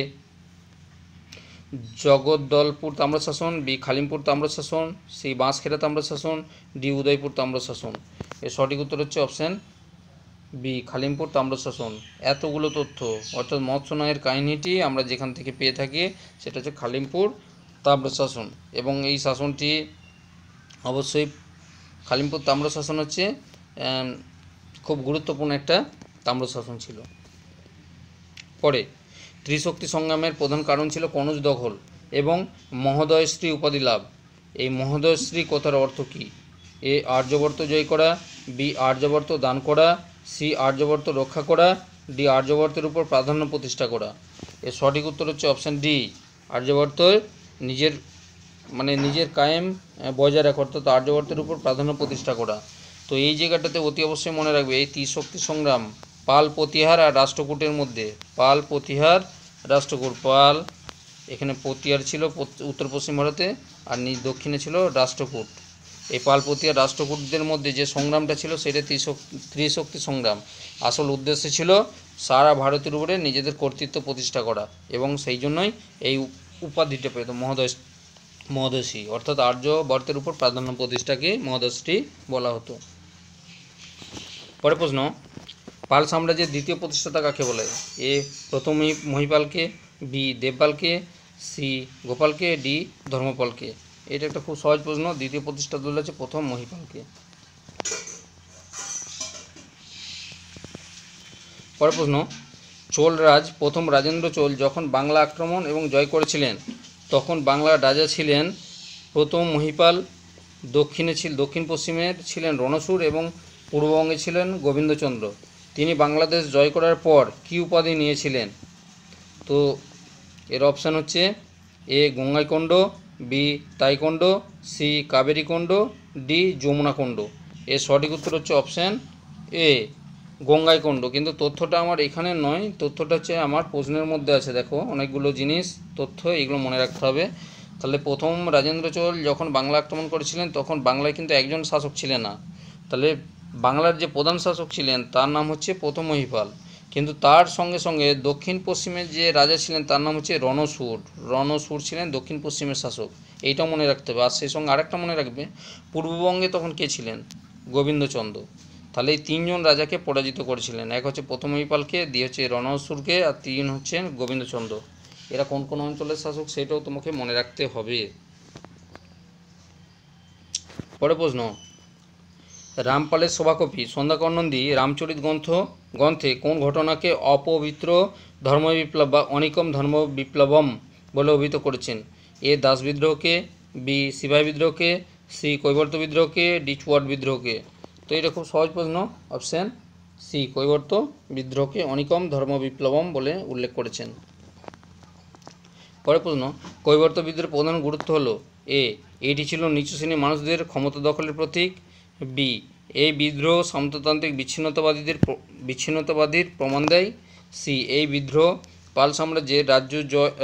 জগদ্দলপুর তাম্রশাসন, বি খালিমপুর তাম্রশাসন, সি বাঁশখেড়া তাম্রশাসন, ডি উদয়পুর তাম্রশাসন। এর সঠিক উত্তর হচ্ছে অপশান বি খালিমপুর তাম্রশাসন। এতগুলো তথ্য অর্থাৎ মৎস্য ন্যায়ের কাহিনীটি আমরা যেখান থেকে পেয়ে থাকি সেটা হচ্ছে খালিমপুর তাম্রশাসন, এবং এই শাসনটি অবশ্যই খালিমপুর তাম্রশাসন হচ্ছে খুব গুরুত্বপূর্ণ একটা তাম্রশাসন ছিল। পরে ত্রিশক্তি সংগ্রামের প্রধান কারণ ছিল কনৌজ দখল এবং মহোদয়শ্রী উপাধি লাভ। এই মহোদয়শ্রী কথার অর্থ কী? এ আর্যবর্ত জয় করা, বি আর্যবর্ত দান করা, সি আর্যবর্ত রক্ষা করা, ডি আর্যবর্তের উপর প্রাধান্য প্রতিষ্ঠা করা। এর সঠিক উত্তর হচ্ছে অপশান ডি আর্যবর্ত নিজের কায়েম বজায় রাখা, অর্থাৎ আর্যবর্তের উপর প্রাধান্য প্রতিষ্ঠা করা। তো এই জায়গাটাতে অতি অবশ্যই মনে রাখবে এই ত্রিশক্তি সংগ্রাম পাল, প্রতিহার আর রাষ্ট্রকূটের মধ্যে, পাল, প্রতিহার, রাষ্ট্রকূট। পাল এখানে প্রতিহার ছিল উত্তর পশ্চিম ভারতে, আর দক্ষিণে ছিল রাষ্ট্রকূট। এই পাল, প্রতিহার, রাষ্ট্রকূটদের মধ্যে যে সংগ্রামটা ছিল সেটা ত্রিশক্তি সংগ্রাম। আসল উদ্দেশ্য ছিল সারা ভারতের উপরে নিজেদের কর্তৃত্ব প্রতিষ্ঠা করা, এবং সেই জন্যই এই উপাধিটা পেত মহোদয়শ্রী, অর্থাৎ আর্যবর্তের উপর প্রাধান্য প্রতিষ্ঠাকে মহোদয়শ্রী বলা হতো। পরে প্রশ্ন, পাল সাম্রাজ্যের দ্বিতীয় প্রতিষ্ঠাতা কাকে বলে? এ প্রথম মহিপালকে, বি দেবপালকে, সি গোপালকে, ডি ধর্মপালকে। এটা একটা খুব সহজ প্রশ্ন। দ্বিতীয় প্রতিষ্ঠাতা হচ্ছে প্রথম মহিপালকে। পরের প্রশ্ন, চোলরাজ প্রথম রাজেন্দ্র চোল যখন বাংলা আক্রমণ এবং জয় করেছিলেন তখন বাংলার রাজা ছিলেন প্রথম মহিপাল, দক্ষিণ পশ্চিমের ছিলেন রণসুর এবং পূর্ববঙ্গে ছিলেন গোবিন্দচন্দ্র। তিনি বাংলাদেশ জয় করার পর কী উপাধি নিয়েছিলেন? তো এর অপশান হচ্ছে এ গঙ্গাইকোণ্ড, বি তাইকোণ্ড, সি কাবেরীকোণ্ড, ডি যমুনাকুণ্ড। এর সঠিক উত্তর হচ্ছে অপশান এ গঙ্গাইকুণ্ড। কিন্তু তথ্যটা আমার এখানে নয়, তথ্যটা হচ্ছে আমার প্রশ্নের মধ্যে আছে। দেখো অনেকগুলো জিনিস তথ্য, এগুলো মনে রাখতে হবে। তাহলে প্রথম রাজেন্দ্র চোল যখন বাংলা আক্রমণ করেছিলেন তখন বাংলায় কিন্তু একজন শাসক ছিলেন না। তাহলে বাংলার যে প্রধান শাসক ছিলেন তার নাম হচ্ছে প্রথম মহিপাল। কিন্তু তার সঙ্গে সঙ্গে দক্ষিণ পশ্চিমের যে রাজা ছিলেন তার নাম হচ্ছে রণসুর। রণসুর ছিলেন দক্ষিণ পশ্চিমের শাসক, এইটাও মনে রাখতে হবে। আর সেই সঙ্গে আরেকটা মনে রাখবে, পূর্ববঙ্গে তখন কে ছিলেন? গোবিন্দচন্দ্র। তাহলে এই তিনজন রাজাকে পরাজিত করেছিলেন, এক হচ্ছে প্রথম মহিপালকে, দুই হচ্ছে রণসুরকে, আর তিন হচ্ছেন গোবিন্দচন্দ্র। এরা কোন কোন অঞ্চলের শাসক সেটাও তোমাকে মনে রাখতে হবে। পরে প্রশ্ন, রামপালের সভাকবি সন্ধ্যাকর নন্দী রামচরিত গ্রন্থে কোন ঘটনাকে অপবিত্র ধর্মবিপ্লব বা অনিকম ধর্ম বিপ্লবম বলে অভিহিত করেছেন? এ দাস বিদ্রোহকে, বি সিপাহী বিদ্রোহকে, সি কৈবর্ত বিদ্রোহকে, ডি চুয়াট বিদ্রোহকে? তো এটা খুব সহজ প্রশ্ন, অপশান সি কৈবর্ত বিদ্রোহকে অনিকম ধর্ম বিপ্লবম বলে উল্লেখ করেছেন। পরের প্রশ্ন, কৈবর্ত বিদ্রোহের প্রধান গুরুত্ব হলো এ এটি ছিল নিচু শ্রেণীর মানুষদের ক্ষমতা দখলের প্রতীক, বি এই বিদ্রোহ সামন্ততান্ত্রিক বিচ্ছিন্নতাবাদীর প্রমাণ দেয়, সি এই বিদ্রোহ পাল সাম্রাজ্যের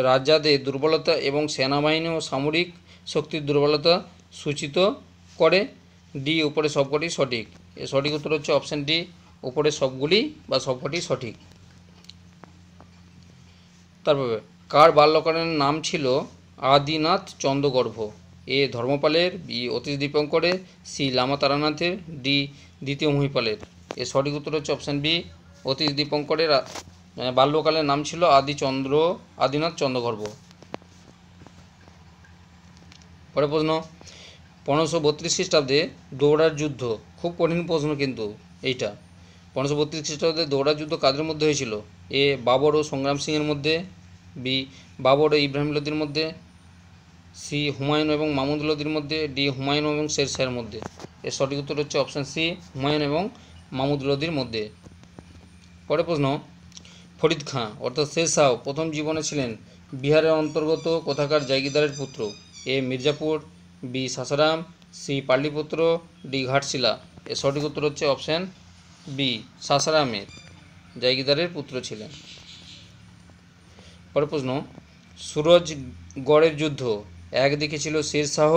রাজাদের দুর্বলতা এবং সেনাবাহিনী ও সামরিক শক্তির দুর্বলতা সূচিত করে, ডি উপরে সবকটি সঠিক। এর সঠিক উত্তর হচ্ছে অপশান ডি উপরে সবগুলি বা সবকটি সঠিক। তারপরে কার বাল্যকালের নাম ছিল আদিনাথ চন্দ্রগর্ভ? এ ধর্মপালের, বি অতীশ দীপঙ্করের, সি লামা তারানাথের, ডি দ্বিতীয় মহিপালের? এর সঠিক উত্তর হচ্ছে অপশান বি অতীশ দীপঙ্করের বাল্যকালের নাম ছিল আদিনাথ চন্দ্রগর্ভ। পরে প্রশ্ন, 1532 খ্রিস্টাব্দে দৌড়ার যুদ্ধ, খুব কঠিন প্রশ্ন কিন্তু এইটা। 1532 খ্রিস্টাব্দে দৌড়ার যুদ্ধ কাদের মধ্যে হয়েছিল? এ বাবর ও সংগ্রাম সিংয়ের মধ্যে, বি বাবর ও ইব্রাহিম লোদির মধ্যে, সি হুমায়ুন এবং মামুদ লোদির মধ্যে, ডি হুমায়ুন এবং শের শাহের মধ্যে? এর সঠিক উত্তর হচ্ছে অপশান সি হুমায়ুন এবং মামুদ লোদির মধ্যে। পরে প্রশ্ন, ফরিদ খাঁ অর্থাৎ শের শাহ প্রথম জীবনে ছিলেন বিহারের অন্তর্গত কোথাকার জাগিরদারের পুত্র? A Mirzapur, B Sasaram, C Pataliputra, D Ghatshila? এর সঠিক উত্তর হচ্ছে অপশান বি সাসারামের জাগিরদারের পুত্র ছিলেন। পরে প্রশ্ন, সুরজগড়ের যুদ্ধ, একদিকে ছিল শের শাহ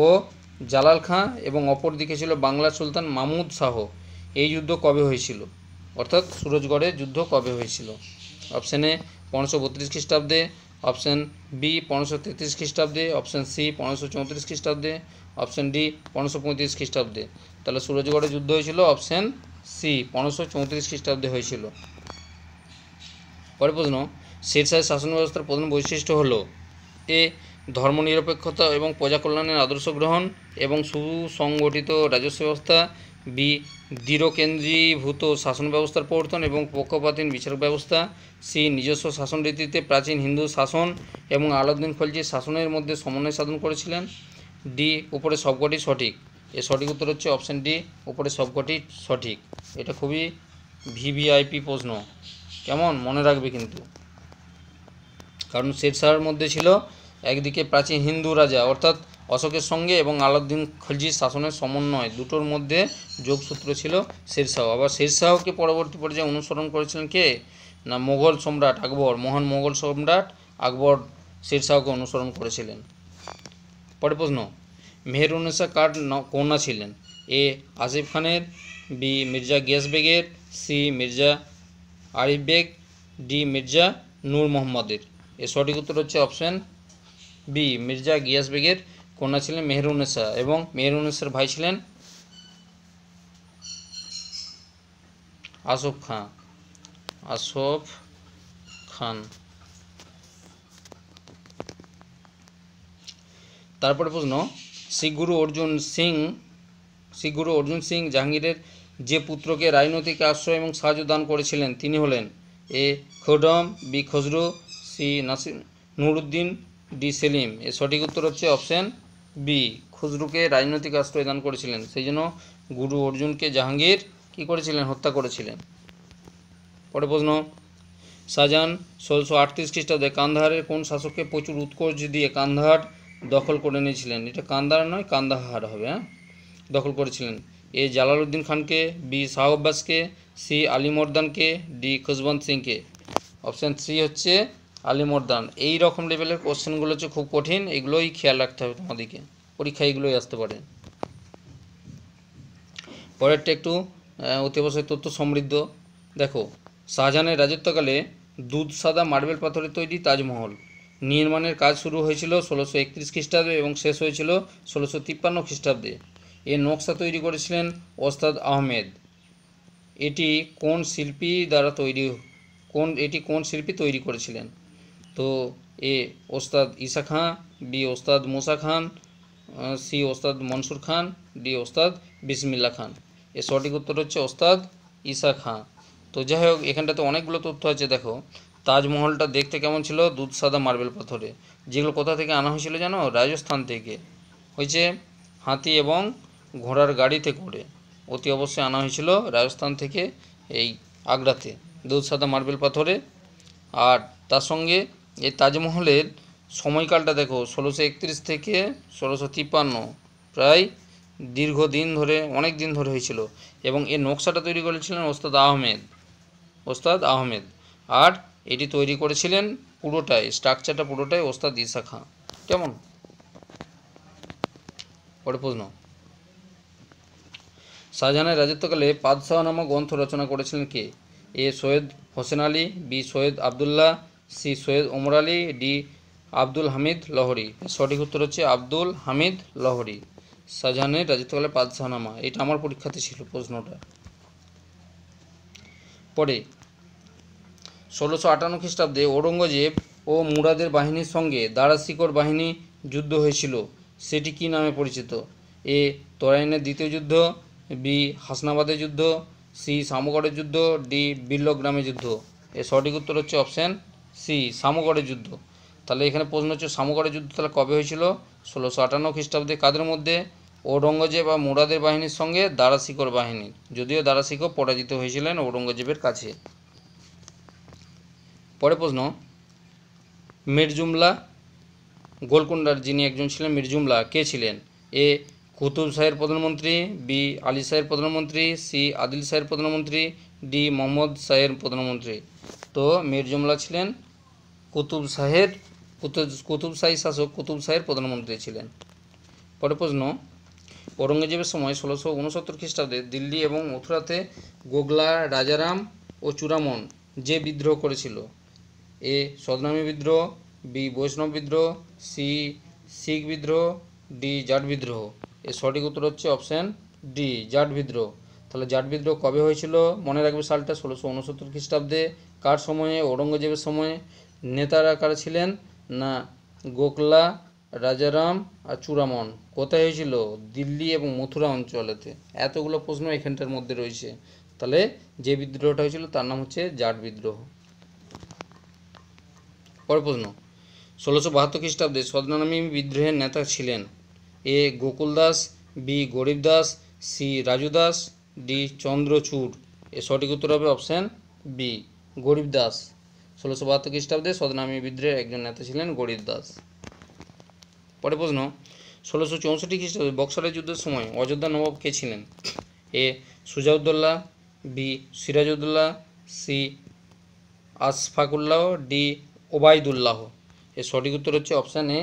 ও জালাল খাঁ এবং অপর দিকে ছিল বাংলার সুলতান মাহমুদ শাহ। এই যুদ্ধ কবে হয়েছিল? অর্থাৎ সুরজগড়ের যুদ্ধ কবে হয়েছিল? অপশান এ 1532 খ্রিস্টাব্দে, অপশান বি 1533 খ্রিস্টাব্দে, অপশান সি 1534 খ্রিস্টাব্দে, অপশান ডি 1535 খ্রিস্টাব্দে? তাহলে সুরজগড়ের যুদ্ধ হয়েছিল অপশান সি 1534 খ্রিস্টাব্দে হয়েছিল। পরে প্রশ্ন, শের শাহের শাসন ব্যবস্থার প্রধান বৈশিষ্ট্য হলো এ ধর্মনিরপেক্ষতা এবং প্রজা কল্যাণের আদর্শ গ্রহণ এবং সুসংগঠিত রাজস্ব ব্যবস্থা, বি দৃঢ়কেন্দ্রীভূত শাসন ব্যবস্থার প্রবর্তন এবং পক্ষপাতহীন বিচার ব্যবস্থা, সি নিজস্ব শাসন রীতিতে প্রাচীন হিন্দু শাসন এবং আলাউদ্দিন খলজির শাসনের মধ্যে সমন্বয় সাধন করেছিলেন, ডি উপরে সবকটি সঠিক? এর সঠিক উত্তর হচ্ছে অপশান ডি উপরে সবকটি সঠিক। এটা খুবই ভিভিআইপি প্রশ্ন, কেমন মনে রাখবে কিন্তু, কারণ শের শাহের মধ্যে ছিল একদিকে প্রাচীন হিন্দু রাজা অর্থাৎ অশোকের সঙ্গে এবং আলাউদ্দিন খলজির শাসনের সমন্বয়, দুটোর মধ্যে যোগসূত্র ছিল শের শাহ। আবার শের শাহকে পরবর্তী পর্যায়ে অনুসরণ করেছিলেন কে? না মোগল সম্রাট আকবর, মহান মোগল সম্রাট আকবর শের শাহকে অনুসরণ করেছিলেন। পরে প্রশ্ন, মেহেরুন্নেসা কার কন্যা ছিলেন? এ আসিফ খানের, বি মির্জা গিয়াস বেগের, সি মির্জা আরিফ বেগ, ডি মির্জা নূর মোহাম্মদের? এর সঠিক উত্তর হচ্ছে অপশান বি মির্জা গিয়াস বেগের কন্যা ছিলেন মেহেরুন্নেসা এবং মেহেরুন্নেসার ভাই ছিলেন আসফ খান। তারপরে প্রশ্ন, শিখ গুরু অর্জুন সিং জাহাঙ্গীরের যে পুত্রকে রাজনৈতিক আশ্রয় এবং সাহায্য দান করেছিলেন তিনি হলেন A Khurram, B Khusrau, C Nuruddin, D Salim? এর সঠিক উত্তর হচ্ছে অপশান বি খুসরুকে রাজনৈতিক আশ্রয় দান করেছিলেন, সেই জন্য গুরু অর্জুনকে জাহাঙ্গীর কী করেছিলেন? হত্যা করেছিলেন। পরে প্রশ্ন, শাহজাহান 1638 খ্রিস্টাব্দে কান্দাহারের কোন শাসককে প্রচুর উৎকোচ দিয়ে কান্দাহার দখল করে নিয়েছিলেন? এটা কান্দাহার নয়, কান্দাহার হবে। দখল করেছিলেন? এ জালালউদ্দিন খানকে, বি শাহ আব্বাসকে, সি আলিমর্দানকে, ডি খুশবন্ত সিংকে। অপশান সি হচ্ছে আলিমর্দান। এই রকম লেভেলের কোশ্চেনগুলো হচ্ছে খুব কঠিন, এগুলোই খেয়াল রাখতে হবে তোমাদেরকে, পরীক্ষায় এগুলোই আসতে পারে। পরেরটা একটু অতি অবশ্যই তথ্য সমৃদ্ধ। দেখো, শাহজাহানের রাজত্বকালে দুধ সাদা মার্বেল পাথরের তৈরি তাজমহল নির্মাণের কাজ শুরু হয়েছিল 1631 খ্রিস্টাব্দে এবং শেষ হয়েছিল 1653 খ্রিস্টাব্দে। এর নকশা তৈরি করেছিলেন ওস্তাদ আহমেদ। এটি কোন শিল্পী তৈরি করেছিলেন? তো এ ওস্তাদ ঈসা খাঁ, বি ওস্তাদ মুসা খান, সি ওস্তাদ মনসুর খান, ডি ওস্তাদ বিসমিল্লা খান। এর সঠিক উত্তর হচ্ছে ওস্তাদ ঈসা খাঁ। তো যাই হোক, এখানটাতে অনেকগুলো তথ্য আছে। দেখো, তাজমহলটা দেখতে কেমন ছিল? দুধ সাদা মার্বেল পাথরে। যেগুলো কোথা থেকে আনা হয়েছিল জানো? রাজস্থান থেকে হয়েছে, হাতি এবং ঘোড়ার গাড়িতে করে অতি অবশ্যই আনা হয়েছিল রাজস্থান থেকে, এই আগ্রাতে দুধ সাদা মার্বেল পাথরে। আর তার সঙ্গে এই তাজমহলের সময়কালটা দেখো, 1631 থেকে 1653, প্রায় দীর্ঘদিন ধরে, অনেক দিন ধরে হয়েছিল। এবং এর নকশাটা তৈরি করেছিলেন ওস্তাদ আহমেদ। আর এটি তৈরি করেছিলেন পুরোটাই, স্ট্রাকচারটা পুরোটাই ওস্তাদ ঈসা খাঁ। কেমন? পরে প্রশ্ন, শাহজাহানের রাজত্বকালে পাদশাহনামা গ্রন্থ রচনা করেছিলেন কে? A Syed Hossain Ali, B Syed Abdullah, C Syed Omar Ali, D Abdul Hamid Lahori. সঠিক উত্তর হচ্ছে আব্দুল হামিদ লহরি। শাহজাহানের রাজত্বকালে পাদশাহনামা, এটা আমার পরীক্ষাতে ছিল প্রশ্নটা। পরে 1658 খ্রিস্টাব্দে ঔরঙ্গজেব ও মুরাদের বাহিনীর সঙ্গে দারাশিকোর বাহিনী যুদ্ধ হয়েছিল, সেটি কী নামে পরিচিত? এ তরাইনের দ্বিতীয় যুদ্ধ, বি হাসনাবাদের যুদ্ধ, সি সামগড়ের যুদ্ধ, ডি বিল্লগ্রামের যুদ্ধ। এর সঠিক উত্তর হচ্ছে অপশান সি সামগড়ের যুদ্ধ। তাহলে এখানে প্রশ্ন হচ্ছে সামগড়ের যুদ্ধ তাহলে কবে হয়েছিল? 1658 খ্রিস্টাব্দে। কাদের মধ্যে? ঔরঙ্গজেব বা মুরাদের বাহিনীর সঙ্গে দারাশিকোর বাহিনীর। যদিও দারাশিকো পরাজিত হয়েছিলেন ঔরঙ্গজেবের কাছে। পরে প্রশ্ন, মীর জুমলা গোলকুন্ডার যিনি একজন ছিলেন, মীর জুমলা কে ছিলেন? এ কুতুব শাহের প্রধানমন্ত্রী, বি আলী শাহের প্রধানমন্ত্রী, সি আদিল শাহের প্রধানমন্ত্রী, ডি মোহাম্মদ শাহের প্রধানমন্ত্রী। তো মীর জুমলা ছিলেন কুতুব শাহী শাসক কুতুব শাহের প্রধানমন্ত্রী ছিলেন। পরে প্রশ্ন, ঔরঙ্গজেবের সময় 1669 খ্রিস্টাব্দে দিল্লি এবং মথুরাতে গোগলা, রাজারাম ও চূড়ামন যে বিদ্রোহ করেছিল, এ সদনামী বিদ্রোহ, বি বৈষ্ণব বিদ্রোহ, সি শিখ বিদ্রোহ, ডি জাট বিদ্রোহ। এর সঠিক উত্তর হচ্ছে অপশান ডি জাট বিদ্রোহ। তাহলে জাট বিদ্রোহ কবে হয়েছিল? মনে রাখবে সালটা 1669 খ্রিস্টাব্দে। কার সময়ে? ঔরঙ্গজেবের সময়ে। নেতারা কারা ছিলেন? না গোখলা, রাজারাম আর চূড়ামন। কোথায় হয়েছিল? দিল্লি এবং মথুরা অঞ্চলেতে। এতগুলো প্রশ্ন এখানটার মধ্যে রয়েছে। তাহলে যে বিদ্রোহটা হয়েছিল তার নাম হচ্ছে জাট বিদ্রোহ। পরের প্রশ্ন, 1672 খ্রিস্টাব্দে সদনামী বিদ্রোহের নেতা ছিলেন? এ গোকুল দাস, বি গরিব দাস, সি রাজু দাস, ডি চন্দ্রচূড়। এর সঠিক উত্তর হবে অপশান বি গরিব দাস। 1672 খ্রিস্টাব্দে সদনামী বিদ্রোহের একজন নেতা ছিলেন গরিব দাস। পরের প্রশ্ন, 1664 খ্রিস্টাব্দে বক্সারের যুদ্ধের সময় অযোধ্যা নবাব কে ছিলেন? A Shujauddaula, B Sirajuddaula, C Ashfaqullah, D Obaidullah. এর সঠিক উত্তর হচ্ছে অপশান এ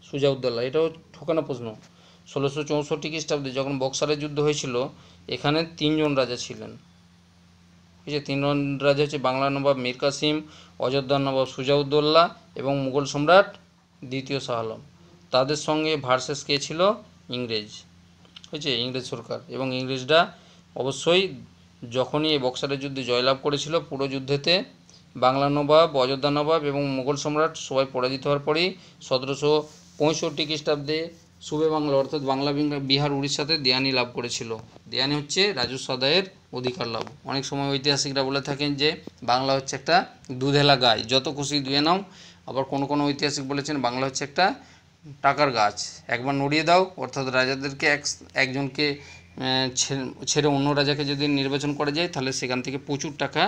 সুজাউদ্দৌলা। এটাও ঠকানো প্রশ্ন। 1664 খ্রিস্টাব্দে যখন বক্সারের যুদ্ধ হয়েছিল, এখানে 3 জন রাজা ছিলেন। ঠিক আছে, 3 জন রাজা হচ্ছে বাংলার নবাব মীর কাসিম, অযোধ্যার নবাব সুজাউদ্দৌলা এবং মুঘল সম্রাট দ্বিতীয় শাহ আলম। তাদের সঙ্গে ভার্সেস কে ছিল? ইংরেজ। হয়েছে, ইংরেজ সরকার। এবং ইংরেজরা অবশ্যই যখনই এই বক্সারের যুদ্ধে জয়লাভ করেছিল, পুরো যুদ্ধেতে বাংলা নবাব, অযোধ্যা নবাব এবং মুঘল সম্রাট সবাই পরাজিত হওয়ার পরেই 1765 খ্রিস্টাব্দে সুবে বাংলা অর্থাৎ বাংলা, বিহার, উড়িষ্যাতে দেয়ানি লাভ করেছিল। দেয়ানি হচ্ছে রাজস্ব আদায়ের অধিকার লাভ। অনেক সময় ঐতিহাসিকরা বলে থাকেন যে বাংলা হচ্ছে একটা দুধেলা গাই, যত খুশি ধুয়ে নাও। আবার কোনো কোনো ঐতিহাসিক বলেছেন বাংলা হচ্ছে একটা টাকার গাছ, একবার নড়িয়ে দাও, অর্থাৎ রাজাদেরকে একজনকে ছেড়ে অন্য রাজাকে যদি নির্বাচন করা যায়, তাহলে সেখান থেকে প্রচুর টাকা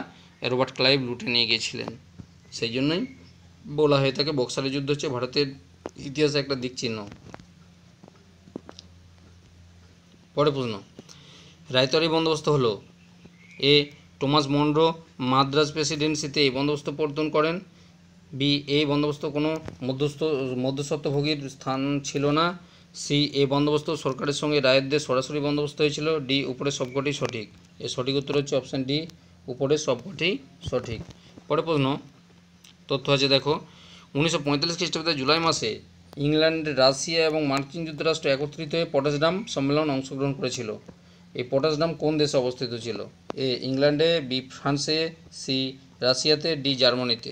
রবার্ট ক্লাইভ লুটে নিয়ে গিয়েছিলেন। সেই জন্যই বলা হয়ে থাকে বক্সারের যুদ্ধ হচ্ছে ভারতের ইতিহাসে একটা দিক চিহ্ন। পরের প্রশ্ন, রায়তরি বন্দোবস্ত হলো এ টমাস মনরো মাদ্রাজ প্রেসিডেন্সিতে এই বন্দোবস্ত প্রণয়ন করেন, বি এই বন্দোবস্ত কোনো মধ্যস্বত্বভোগীর স্থান ছিল না, সি এই বন্দোবস্ত সরকারের সঙ্গে রায়তদের সরাসরি বন্দোবস্ত হয়েছিল, ডি উপরের সবকটি সঠিক। এর সঠিক উত্তর হচ্ছে অপশান ডি, উপরের সবকটি সঠিক। পরের প্রশ্ন তথ্য আছে দেখো, 1945 খ্রিস্টাব্দে জুলাই মাসে ইংল্যান্ড, রাশিয়া এবং মার্কিন যুক্তরাষ্ট্র একত্রিত হয়ে পটাসডাম সম্মেলন অংশগ্রহণ করেছিল। এই পটাসডাম কোন দেশে অবস্থিত ছিল? এ ইংল্যান্ডে, বি ফ্রান্সে, সি রাশিয়াতে, ডি জার্মানিতে।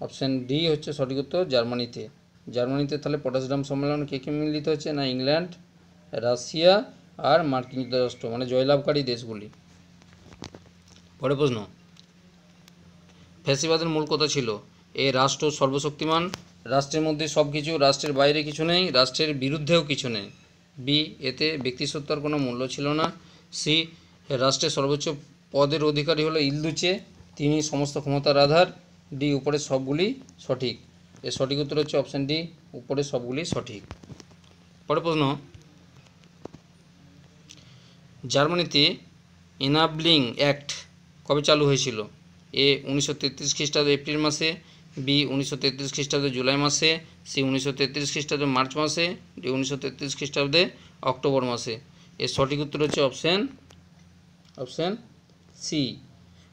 অপশান ডি হচ্ছে সঠিক উত্তর, জার্মানিতে। জার্মানিতে তাহলে পটাসডাম সম্মেলন কে কে মিলিত হচ্ছে না, ইংল্যান্ড, রাশিয়া আর মার্কিন যুক্তরাষ্ট্র, মানে জয়লাভকারী দেশগুলি। পরের প্রশ্ন, ফ্যাসিবাদের মূল কথা ছিল এ রাষ্ট্র সর্বশক্তিমান, রাষ্ট্রের মধ্যে সব কিছু, রাষ্ট্রের বাইরে কিছু নেই, রাষ্ট্রের বিরুদ্ধেও কিছু নেই, বি এতে ব্যক্তিসত্তার কোনো মূল্য ছিল না, সি রাষ্ট্রের সর্বোচ্চ পদের অধিকারী হলো ইলদুচে, তিনি সমস্ত ক্ষমতার আধার, ডি উপরের সবগুলি সঠিক। এর সঠিক উত্তর হচ্ছে অপশান ডি, উপরের সবগুলি সঠিক। পরের প্রশ্ন, জার্মানিতে এনাবলিং অ্যাক্ট কবে চালু হয়েছিল? এ 1933 খ্রিস্টাব্দে এপ্রিল মাসে, বি 1933 খ্রিস্টাব্দে জুলাই মাসে, সি 1933 খ্রিস্টাব্দে মার্চ মাসে, ডি 1933 খ্রিস্টাব্দে অক্টোবর মাসে। এর সঠিক উত্তর হচ্ছে অপশান সি,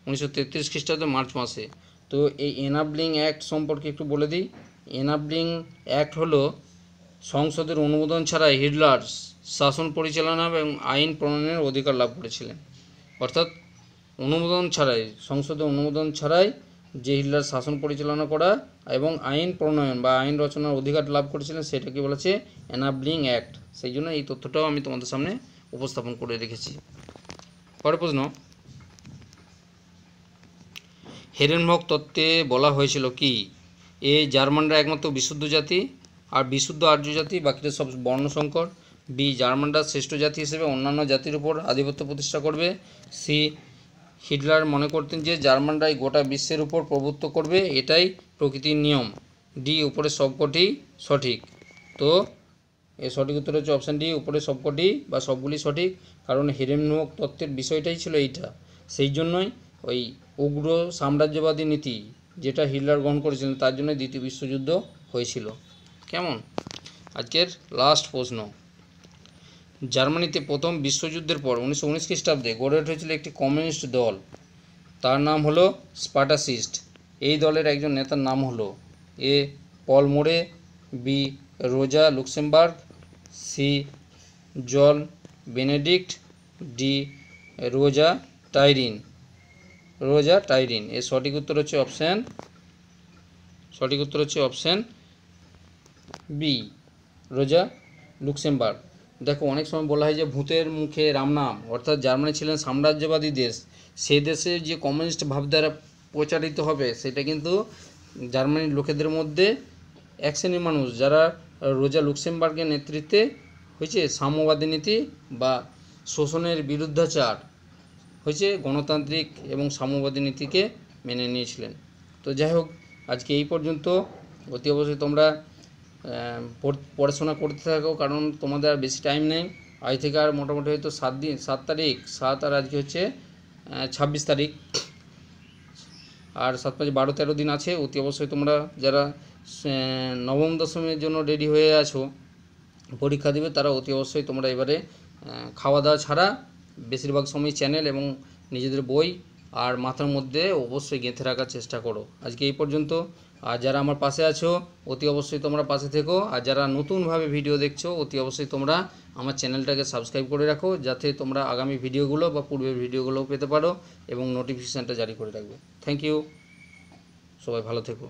1933 খ্রিস্টাব্দে মার্চ মাসে। তো এই এনাবলিং অ্যাক্ট সম্পর্কে একটু বলে দিই। এনাবলিং অ্যাক্ট হলো সংসদের অনুমোদন ছাড়াই হিটলার শাসন পরিচালনা এবং আইন প্রণয়নের অধিকার লাভ করেছিলেন। অর্থাৎ অনুমোদন ছাড়াই, সংসদের অনুমোদন ছাড়াই যে হিটলার শাসন পরিচালনা করা এবং আইন প্রণয়ন বা আইন রচনার অধিকার লাভ করেছিলেন সেটাকে বলেছে এনাবলিং অ্যাক্ট। সেই জন্য এই তথ্যটাও আমি তোমাদের সামনে উপস্থাপন করে রেখেছি। পরের প্রশ্ন, হেরেনবর্গ তত্ত্বে বলা হয়েছিল কি? এ জার্মানরা একমাত্র বিশুদ্ধ জাতি আর বিশুদ্ধ আর্য জাতি, বাকিরা সব বর্ণসংকর, বি জার্মানরা শ্রেষ্ঠ জাতি হিসেবে অন্যান্য জাতির উপর আধিপত্য প্রতিষ্ঠা করবে, সি হিটলার মনে করতেন যে জার্মানরাই গোটা বিশ্বের উপর প্রভুত্ব করবে, এটাই প্রকৃতির নিয়ম, ডি উপরের সবকটি সঠিক। তো এর সঠিক উত্তর হচ্ছে অপশান ডি, উপরের সবকটি বা সবগুলি সঠিক। কারণ হেরেনবর্গ তত্ত্বের বিষয়টাই ছিল এইটা, সেই জন্যই ওই উগ্র সাম্রাজ্যবাদী নীতি যেটা হিটলার গ্রহণ করেছিলেন তার জন্য দ্বিতীয় বিশ্বযুদ্ধ হয়েছিল। কেমন? আজকের লাস্ট প্রশ্ন, জার্মানিতে প্রথম বিশ্বযুদ্ধের পর 1919 খ্রিস্টাব্দে গড়ে উঠেছিল একটি কমিউনিস্ট দল, তার নাম হলো স্পার্টাসিস্ট। এই দলের একজন নেতার নাম হলো এ পল মোরে, বি রোজা লুক্সেমবার্গ, সি জন বেনেডিক্ট, ডি রোজা টাইরিন। এর সঠিক উত্তর হচ্ছে অপশান বি, রোজা লুক্সেমবার্গ। দেখো অনেক সময় বলা হয় যে ভূতের মুখে রাম নাম, অর্থাৎ জার্মানি ছিলেন সাম্রাজ্যবাদী দেশ, সেই দেশে যে কমিউনিস্ট ভাবধারা প্রচারিত হবে সেটা কিন্তু জার্মানির লোকেদের মধ্যে এক শ্রেণীর মানুষ যারা রোজা লুক্সেমবার্গের নেতৃত্বে হয়েছে সাম্যবাদী নীতি বা শোষণের বিরুদ্ধাচার হয়েছে, গণতান্ত্রিক এবং সাম্যবাদী নীতিকে মেনে নিয়েছিলেন। তো যাই হোক, আজকে এই পর্যন্ত। অতি অবশ্যই তোমরা পড়াশোনা করতে থাকো, কারণ তোমাদের আর বেশি টাইম নেই। আজ থেকে আর মোটামুটি হয়তো 7 তারিখ, আর আজকে হচ্ছে 26 তারিখ, আর 7 5 12 13 দিন আছে। অতি অবশ্যই তোমরা যারা নবম দশমের জন্য রেডি হয়ে আছো, পরীক্ষা দেবে, তারা অতি অবশ্যই তোমরা এবারে খাওয়া দাওয়া ছাড়া বেশিরভাগ সময় চ্যানেল এবং নিজেদের বই আর মাথার মধ্যে অবশ্যই গেঁথে রাখার চেষ্টা করো। আজকে এই পর্যন্ত। আর যারা আমার পাশে আছো অতি অবশ্যই তোমরা পাশে থেকো, আর যারা নতুনভাবে ভিডিও দেখছো অতি অবশ্যই তোমরা আমার চ্যানেলটাকে সাবস্ক্রাইব করে রাখো, যাতে তোমরা আগামী ভিডিওগুলো বা পূর্বের ভিডিওগুলো পেতে পারো এবং নোটিফিকেশানটা জারি করে রাখবে। থ্যাংক ইউ, সবাই ভালো থেকো।